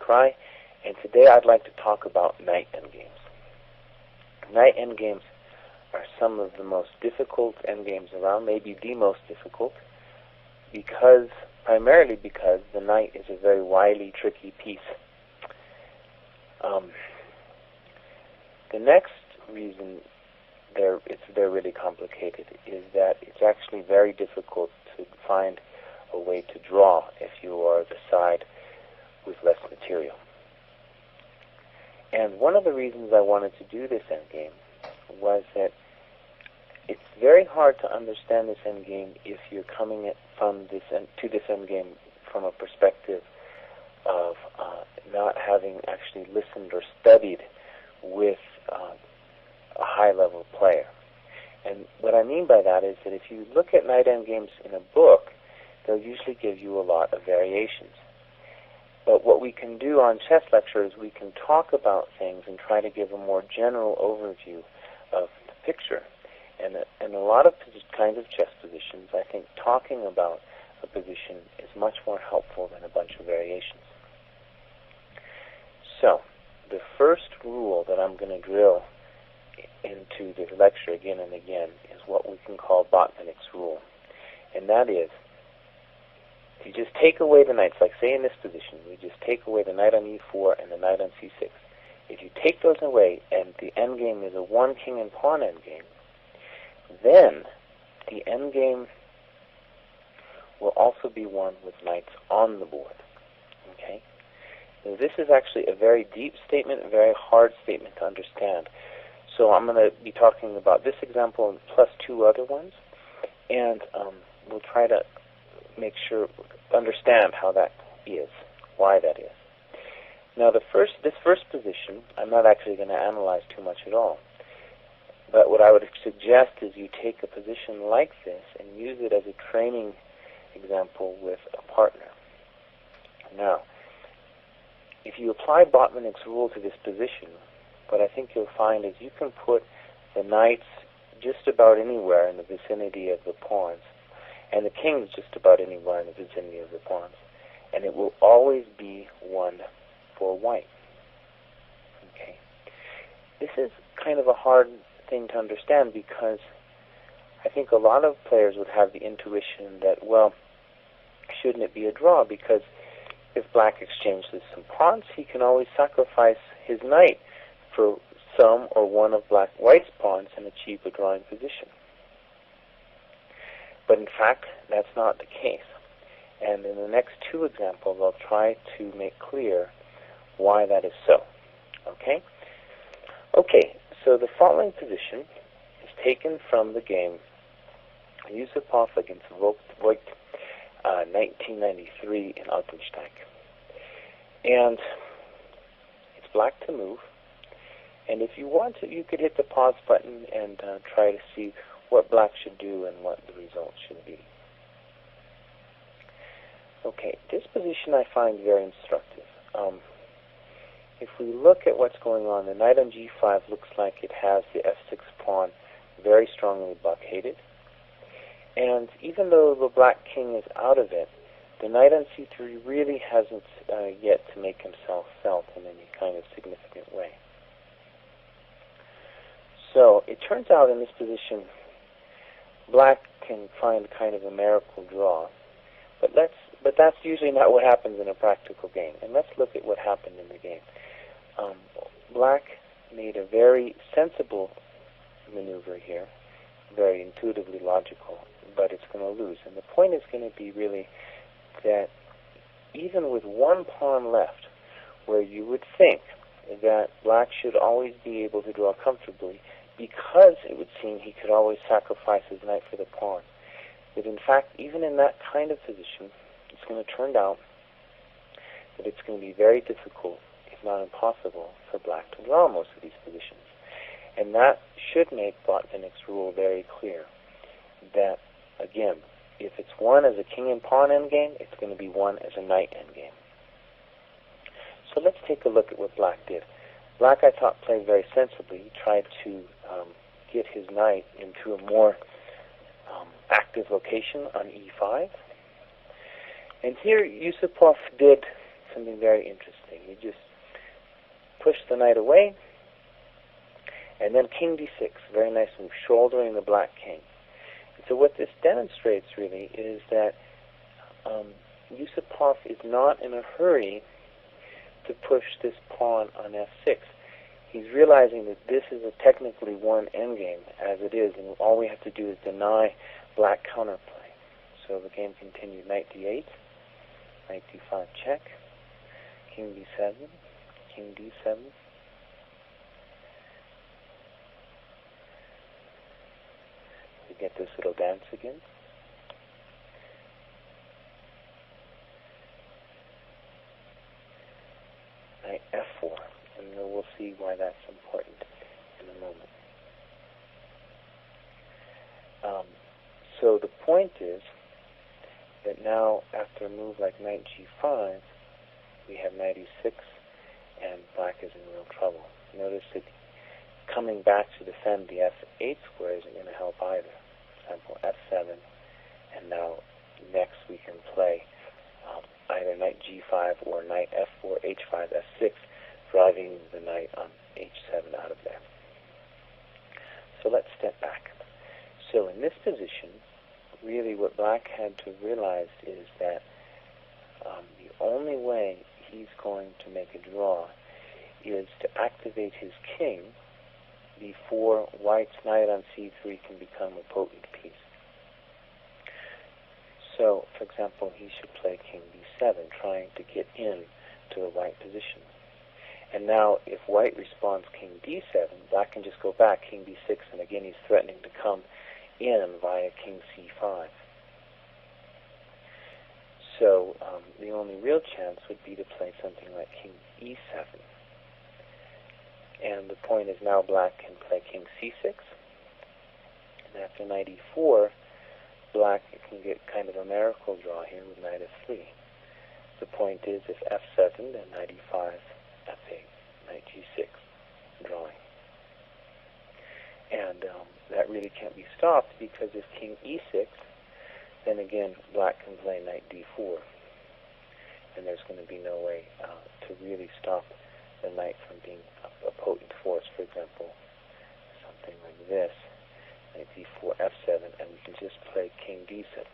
Kraai, and today I'd like to talk about knight endgames. Knight endgames are some of the most difficult endgames around, maybe the most difficult, primarily because the knight is a very wily, tricky piece. The next reason they're really complicated is that it's actually very difficult to find a way to draw if you are the side with less material. And one of the reasons I wanted to do this endgame was that it's very hard to understand this endgame if you're coming to this endgame from a perspective of not having actually listened or studied with a high-level player. And what I mean by that is that if you look at knight endgames in a book, they'll usually give you a lot of variations. But what we can do on chess lectures, we can talk about things and try to give a more general overview of the picture. And a lot of kinds of chess positions, I think talking about a position is much more helpful than a bunch of variations. So, the first rule that I'm going to drill into this lecture again and again is what we can call Botvinnik's rule. And that is, you just take away the knights, like say in this position, we just take away the knight on e4 and the knight on c6. If you take those away and the endgame is a one king and pawn endgame, then the endgame will also be one with knights on the board. Okay? Now, this is actually a very deep statement, a very hard statement to understand. So I'm going to be talking about this example plus two other ones, and we'll try to understand how that is, why that is. Now, this first position, I'm not actually going to analyze too much at all. But what I would suggest is you take a position like this and use it as a training example with a partner. Now, if you apply Botvinnik's rule to this position, what I think you'll find is you can put the knights just about anywhere in the vicinity of the pawns, and the kings just about anywhere in the vicinity of the pawns, and it will always be one for white. Okay. This is kind of a hard thing to understand because I think a lot of players would have the intuition that, well, shouldn't it be a draw? Because if black exchanges some pawns, he can always sacrifice his knight for some or one of white's pawns and achieve a drawing position. But in fact, that's not the case. And in the next two examples, I'll try to make clear why that is so. Okay? Okay, so the following position is taken from the game Yusupov against Voigt, 1993 in Altensteig. And it's black to move. And if you want to, you could hit the pause button and try to see what black should do and what the result should be. Okay, this position I find very instructive. If we look at what's going on, the knight on g5 looks like it has the f6 pawn very strongly blockaded. And even though the black king is out of it, the knight on c3 really hasn't yet to make himself felt in any kind of significant way. So it turns out in this position, black can find kind of a miracle draw, but that's usually not what happens in a practical game. And let's look at what happened in the game. Black made a very sensible maneuver here, very intuitively logical, but it's going to lose. And the point is going to be really that even with one pawn left, where you would think that black should always be able to draw comfortably, because it would seem he could always sacrifice his knight for the pawn, that in fact, even in that kind of position, it's going to turn out that it's going to be very difficult, if not impossible, for black to draw most of these positions. And that should make Botvinnik's rule very clear, that, again, if it's one as a king and pawn endgame, it's going to be one as a knight endgame. So let's take a look at what black did. Black, I thought, played very sensibly. He tried to get his knight into a more active location on e5. And here Yusupov did something very interesting. You just push the knight away, and then king d6, very nice move, shouldering the black king. And so what this demonstrates really is that Yusupov is not in a hurry to push this pawn on f6. He's realizing that this is a technically won endgame as it is, and all we have to do is deny black counterplay. So the game continued, knight d8, knight d5 check, king d7, king d7. We get this little dance again. Knight f4, and we'll see why that's important in a moment. So the point is that now, after a move like knight g5, we have knight e6, and black is in real trouble. Notice that coming back to defend the f8 square isn't going to help either. For example, f7, and now next we can play either knight g5 or knight f4, h5, f6, driving the knight on h7 out of there. So let's step back. So in this position, really what black had to realize is that the only way he's going to make a draw is to activate his king before white's knight on c3 can become a potent piece. So, for example, he should play king b7, trying to get in to the white position. And now, if white responds king d7, black can just go back, king b6, and again he's threatening to come in via king c5. So the only real chance would be to play something like king e7. And the point is now black can play king c6, and after knight e4, black can get kind of a miracle draw here with knight f3. The point is, if f7, then knight e5, f8, knight g6, drawing. And that really can't be stopped, because if king e6, then again black can play knight d4, and there's going to be no way to really stop the knight from being a potent force. For example, something like this, knight d4, f7, and we can just play king d7,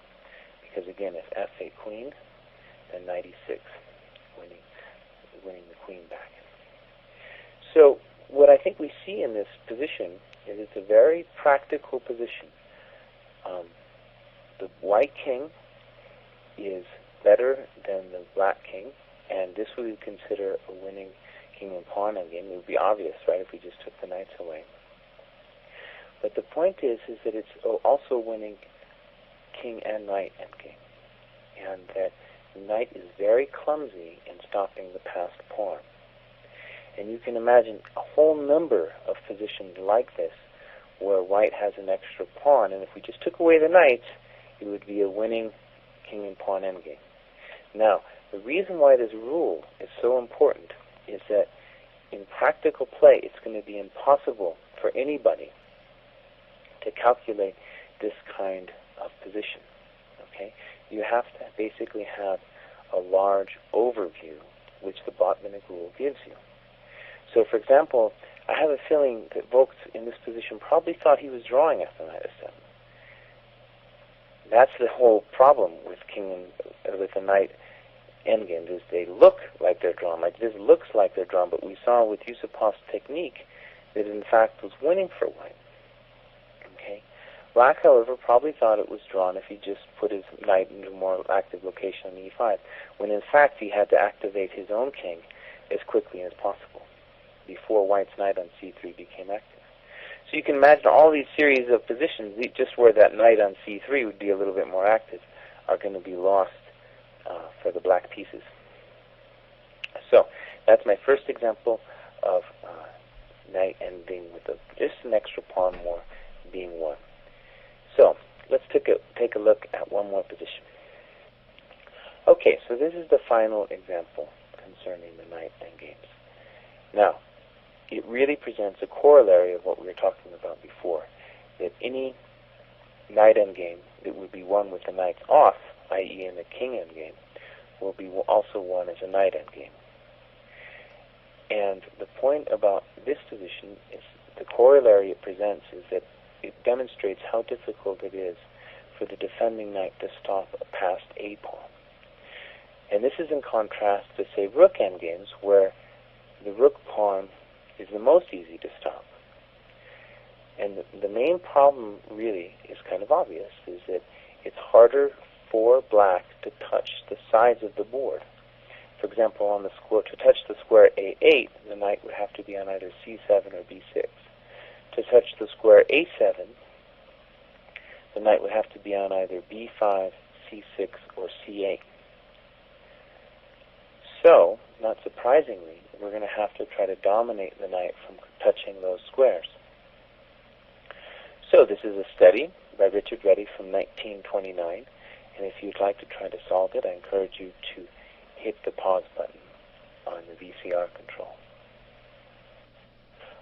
because again, if f8 queen, then knight e6, winning the queen back. So what I think we see in this position is it's a very practical position. The white king is better than the black king, and this we would consider a winning king and pawn endgame. It would be obvious, right, if we just took the knights away. But the point is that it's also winning king and knight endgame, and that the knight is very clumsy in stopping the passed pawn. And you can imagine a whole number of positions like this where white has an extra pawn, and if we just took away the knights, it would be a winning king and pawn endgame. Now, the reason why this rule is so important is that in practical play, it's going to be impossible for anybody to calculate this kind of position. Okay? You have to basically have a large overview, which the Botvinnik rule gives you. So, for example, I have a feeling that Vogts in this position probably thought he was drawing after knight f7. That's the whole problem with with the knight endgames, is they look like they're drawn. Like this looks like they're drawn, but we saw with Yusupov's technique that in fact was winning for white. Okay. Black, however, probably thought it was drawn if he just put his knight into a more active location on e5, when in fact he had to activate his own king as quickly as possible before white's knight on c3 became active. So you can imagine all these series of positions, just where that knight on c3 would be a little bit more active, are going to be lost for the black pieces. So that's my first example of knight ending with just an extra pawn more being won. So let's take a look at one more position. Okay, so this is the final example concerning the knight endgames. Now, it really presents a corollary of what we were talking about before, that any knight endgame that would be won with the knights off, i.e. in the king endgame, will be also won as a knight endgame. And the point about this position is the corollary it presents is that it demonstrates how difficult it is for the defending knight to stop a passed A pawn. And this is in contrast to, say, rook endgames, where the rook pawn is the most easy to stop. And the main problem really is kind of obvious, is that it's harder for black to touch the sides of the board. For example, on the square, to touch the square A8, the knight would have to be on either C7 or B6. To touch the square A7, the knight would have to be on either B5, C6, or C8. So, not surprisingly, we're going to have to try to dominate the knight from touching those squares. So this is a study by Richard Reddy from 1929, and if you'd like to try to solve it, I encourage you to hit the pause button on the VCR control.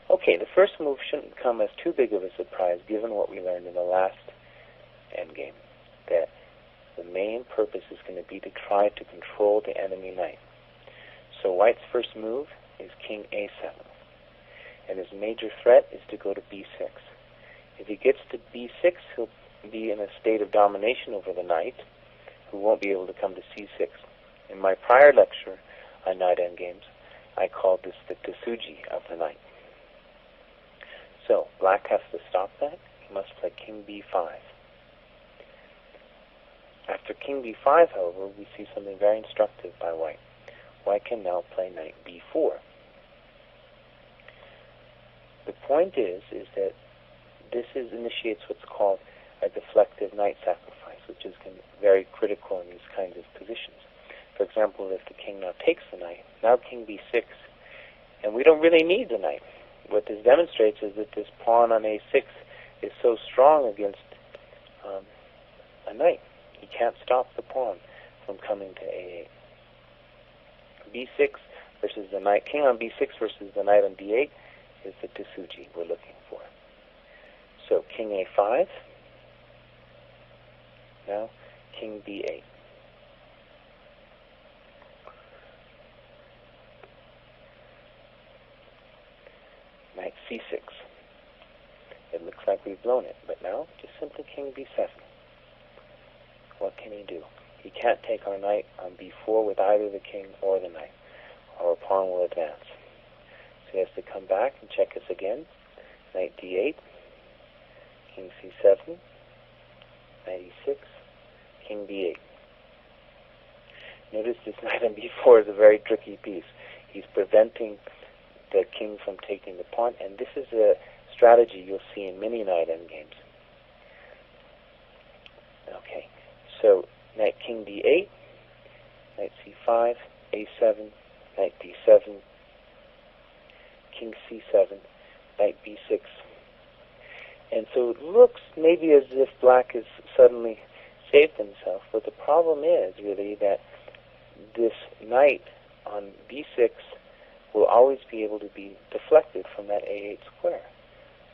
Okay, the first move shouldn't come as too big of a surprise given what we learned in the last endgame, that the main purpose is going to be to try to control the enemy knight. So white's first move is king A7, and his major threat is to go to B6. If he gets to B6, he'll be in a state of domination over the knight, who won't be able to come to C6. In my prior lecture on knight endgames, I called this the tsuji of the knight. So black has to stop that. He must play king B5. After king B5, however, we see something very instructive by white. White can now play knight B4. The point is that this initiates what's called a deflective knight sacrifice, which is very critical in these kinds of positions. For example, if the king now takes the knight, now king B6, and we don't really need the knight. What this demonstrates is that this pawn on A6 is so strong against a knight. He can't stop the pawn from coming to A8. B6 versus the knight, king on B6 versus the knight on D8 is the tsuji we're looking for. So king A5, now king B8. Knight C6. It looks like we've blown it, but now just simply king B7. What can he do? He can't take our knight on B4 with either the king or the knight. Our pawn will advance. So he has to come back and check us again. Knight D8, king C7, knight E6, king B8. Notice this knight on B4 is a very tricky piece. He's preventing the king from taking the pawn, and this is a strategy you'll see in many knight endgames. Okay, so knight king D8, knight C5, A7, knight D7, king C7, knight B6. And so it looks maybe as if black has suddenly saved himself, but the problem is really that this knight on B6 will always be able to be deflected from that A8 square.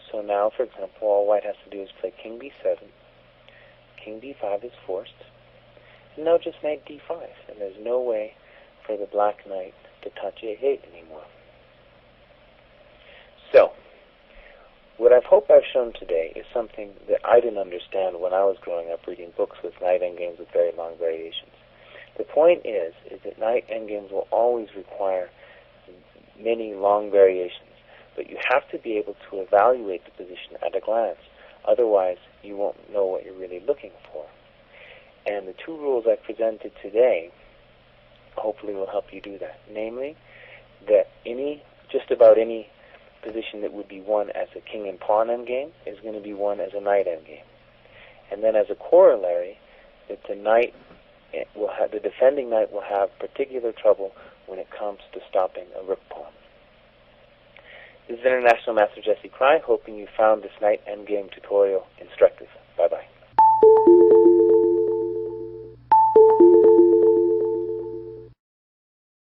So now, for example, all white has to do is play king B7, king D5 is forced, and now just knight D5, and there's no way for the black knight to touch A8 anymore. So, what I hope I've shown today is something that I didn't understand when I was growing up reading books with knight endgames with very long variations. The point is that knight endgames will always require many long variations, but you have to be able to evaluate the position at a glance. Otherwise, you won't know what you're really looking for. And the two rules I presented today hopefully will help you do that. Namely, that just about any position that would be won as a king and pawn endgame is going to be won as a knight endgame. And then as a corollary, that the defending knight will have particular trouble when it comes to stopping a rook pawn. This is International Master Jesse Kraai, hoping you found this knight endgame tutorial instructive.